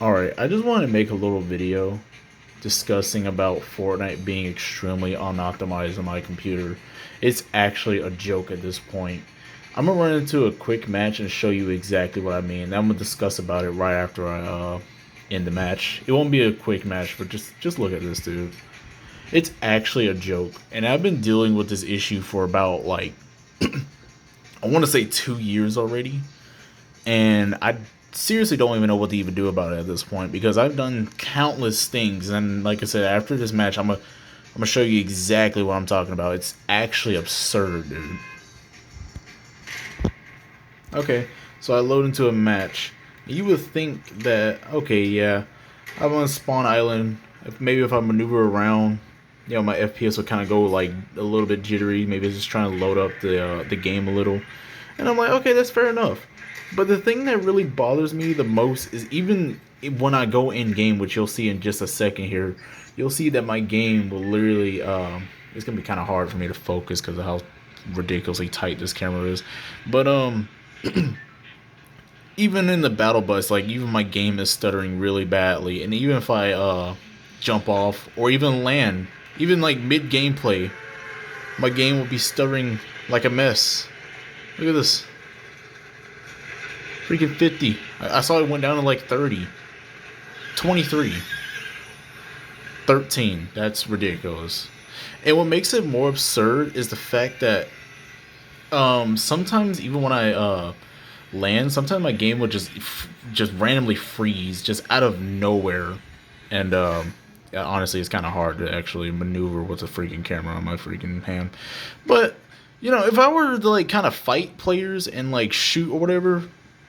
Alright, I just want to make a little video discussing about Fortnite being extremely unoptimized on my computer. It's actually a joke at this point. I'm gonna run into a quick match and show you exactly what I mean. I'm gonna discuss about it right after I end the match. It won't be a quick match, but just look at this, dude. It's actually a joke, and I've been dealing with this issue for about like I want to say 2 years already, and I seriously don't even know what to even do about it at this point because I've done countless things. And like I said, after this match, I'm gonna show you exactly what I'm talking about. It's actually absurd, dude. Okay, so I load into a match. You would think that, okay, yeah, I'm on spawn island. Maybe if I maneuver around, my FPS will kind of go like a little bit jittery. Maybe it's just trying to load up the game a little. And I'm like, okay, that's fair enough. But the thing that really bothers me the most is even when I go in game, which you'll see in just a second here, you'll see that my game will literally, it's gonna be kind of hard for me to focus because of how ridiculously tight this camera is. But even in the battle bus, like even my game is stuttering really badly, and even if I jump off or even land, even like mid gameplay, my game will be stuttering like a mess. Look at this. Freaking 50. I saw it went down to like 30. 23. 13. That's ridiculous. And what makes it more absurd is the fact that sometimes even when I land, sometimes my game would just randomly freeze just out of nowhere. And yeah, honestly, it's kind of hard to actually maneuver with a freaking camera on my freaking hand. But if I were to like kind of fight players and like shoot or whatever,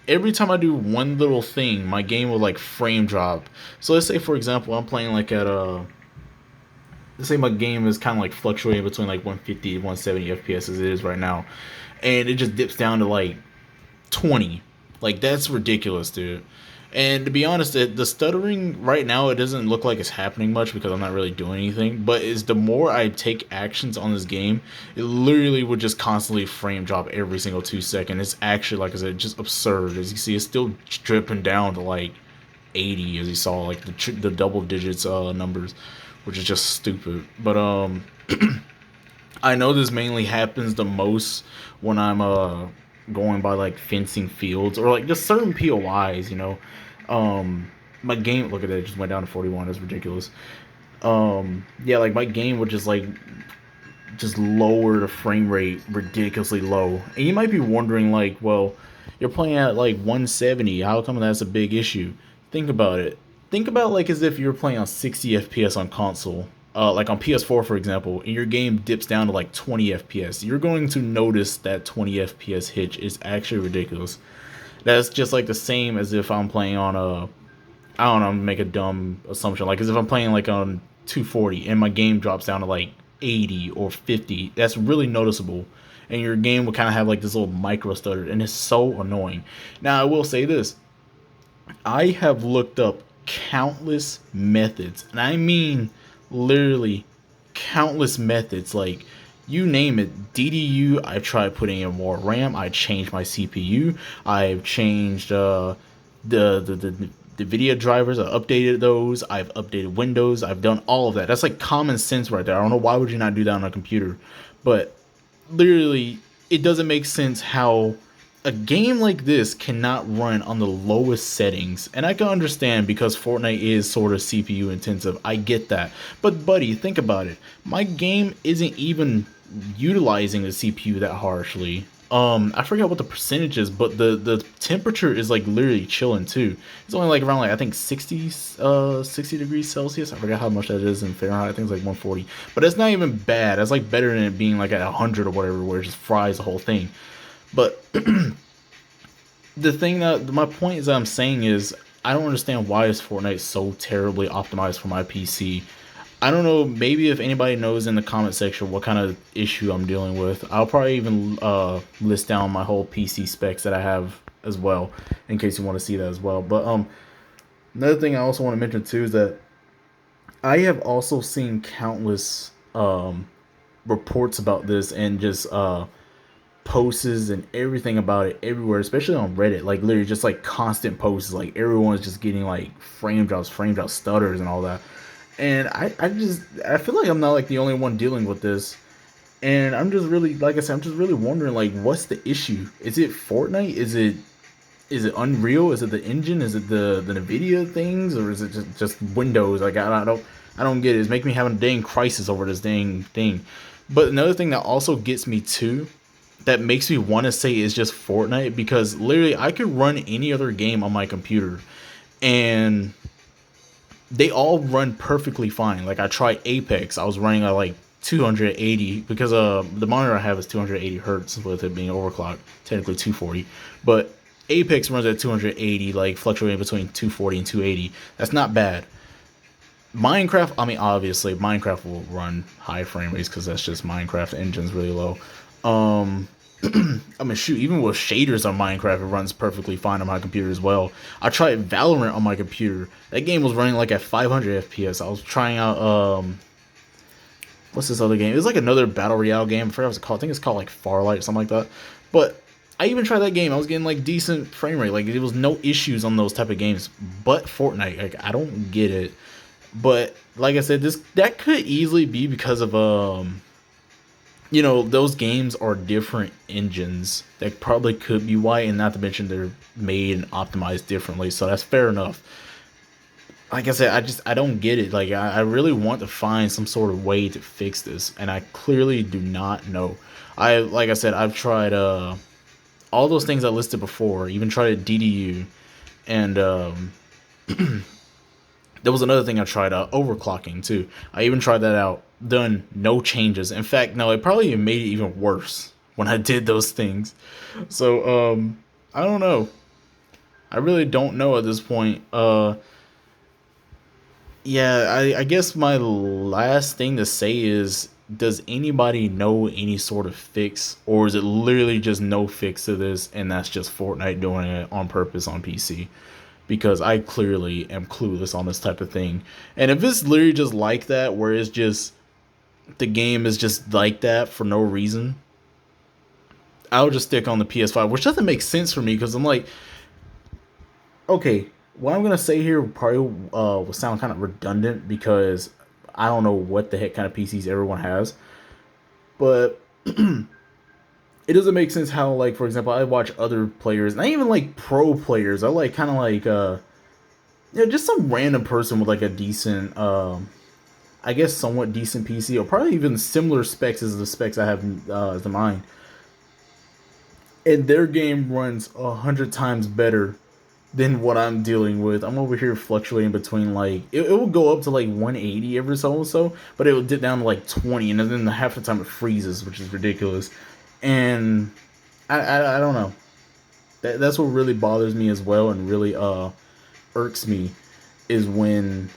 every time I do one little thing, my game will like frame drop. So let's say, for example, I'm playing like at let's say my game is kind of like fluctuating between like 150 170 FPS as it is right now, and it just dips down to like 20. Like that's ridiculous, dude. And to be honest, the stuttering right now, it doesn't look like it's happening much because I'm not really doing anything. But is the more I take actions on this game, it literally would just constantly frame drop every single 2 seconds. It's actually, like I said, just absurd. As you see, it's still dripping down to like 80, as you saw, like the double digits numbers, which is just stupid. But I know this mainly happens the most when I'm going by like fencing fields or like just certain POIs, my game, look at that, it just went down to 41. That's ridiculous. Yeah, like my game would just lower the frame rate ridiculously low. And you might be wondering like, well, you're playing at like 170. How come that's a big issue? Think about it. Think about like as if you're playing on 60 FPS on console. Like on PS4, for example, and your game dips down to like 20 FPS. You're going to notice that 20 FPS hitch is actually ridiculous. That's just like the same as if I'm playing on I don't know, make a dumb assumption. Like as if I'm playing like on 240 and my game drops down to like 80 or 50. That's really noticeable. And your game will kind of have like this little micro stutter, and it's so annoying. Now, I will say this. I have looked up countless methods, and I mean literally countless methods, like you name it. DDU, I've tried putting in more RAM, I changed my CPU, I've changed the video drivers, I updated those, I've updated Windows, I've done all of that. That's like common sense right there. I don't know why would you not do that on a computer, but literally it doesn't make sense how a game like this cannot run on the lowest settings. And I can understand because Fortnite is sort of CPU intensive. I get that. But buddy, think about it. My game isn't even utilizing the CPU that harshly. I forgot what the percentage is, but the temperature is like literally chilling too. It's only like around like I think 60 degrees Celsius. I forgot how much that is in Fahrenheit. I think it's like 140. But it's not even bad. That's like better than it being like at 100 or whatever, where it just fries the whole thing. But the thing that my point is that I'm saying is I don't understand why is Fortnite so terribly optimized for my PC. I don't know. Maybe if anybody knows in the comment section what kind of issue I'm dealing with, I'll probably even list down my whole PC specs that I have as well, in case you want to see that as well. But another thing I also want to mention too is that I have also seen countless reports about this and just posts and everything about it everywhere, especially on Reddit. Like literally just like constant posts. Like everyone's just getting like frame drops, stutters and all that. And I feel like I'm not like the only one dealing with this. And I'm just really, like I said, I'm just really wondering like what's the issue? Is it Fortnite? Is it Unreal? Is it the engine? Is it the Nvidia things, or is it just Windows? Like I don't get it. It's making me having a dang crisis over this dang thing. But another thing that also gets me too, that makes me want to say is just Fortnite, because literally I could run any other game on my computer and they all run perfectly fine. Like I tried Apex, I was running at like 280 because the monitor I have is 280 hertz with it being overclocked, technically 240, but Apex runs at 280, like fluctuating between 240 and 280. That's not bad. Minecraft, I mean, obviously Minecraft will run high frame rates because that's just Minecraft. The engine's really low. Um, I mean, shoot, even with shaders on Minecraft, it runs perfectly fine on my computer as well. I tried Valorant on my computer. That game was running like at 500 FPS. I was trying out what's this other game? It was like another battle royale game. I forgot what it's called. I think it's called like Farlight or something like that. But I even tried that game. I was getting like decent frame rate. Like there was no issues on those type of games. But Fortnite, like I don't get it. But like I said, this that could easily be because of you know, those games are different engines. That probably could be why, and not to mention they're made and optimized differently. So that's fair enough. Like I said, I don't get it. Like I really want to find some sort of way to fix this, and I clearly do not know. I like I said, I've tried all those things I listed before. Even tried DDU, and there was another thing I tried out, overclocking too. I even tried that out. Done no changes. In fact, no, it probably even made it even worse when I did those things. So I don't know. I really don't know at this point. Yeah, I guess my last thing to say is, does anybody know any sort of fix, or is it literally just no fix to this, and that's just Fortnite doing it on purpose on PC? Because I clearly am clueless on this type of thing. And if it's literally just like that, where it's just the game is just like that for no reason, I'll just stick on the PS5, which doesn't make sense for me because I'm like, okay, what I'm gonna say here probably will sound kind of redundant because I don't know what the heck kind of PCs everyone has, but it doesn't make sense how, like, for example, I watch other players, not even like pro players. I like kind of like you know, just some random person with like a decent I guess somewhat decent PC, or probably even similar specs as the specs I have as mine, and their game runs 100 times better than what I'm dealing with. I'm over here fluctuating between like it will go up to like 180 every so, but it will dip down to like 20, and then half the time it freezes, which is ridiculous. And I don't know. That's what really bothers me as well, and really irks me, is when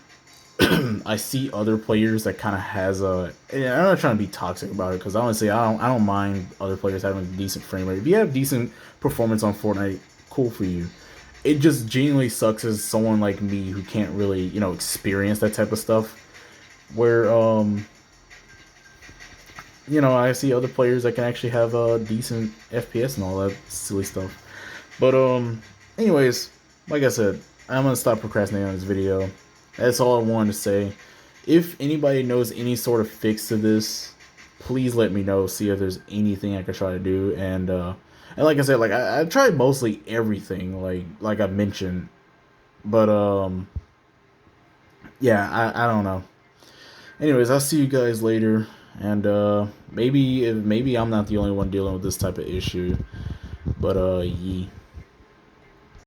I see other players that kind of has a. And I'm not trying to be toxic about it, because honestly, I don't mind other players having a decent frame rate. If you have decent performance on Fortnite, cool for you. It just genuinely sucks as someone like me who can't really, you know, experience that type of stuff. Where you know, I see other players that can actually have a decent FPS and all that silly stuff. But anyways, like I said, I'm gonna stop procrastinating on this video. That's all I wanted to say. If anybody knows any sort of fix to this, please let me know. See if there's anything I could try to do. And like I said, like I tried mostly everything, like I mentioned. But yeah, I don't know. Anyways, I'll see you guys later. And maybe I'm not the only one dealing with this type of issue. But yee.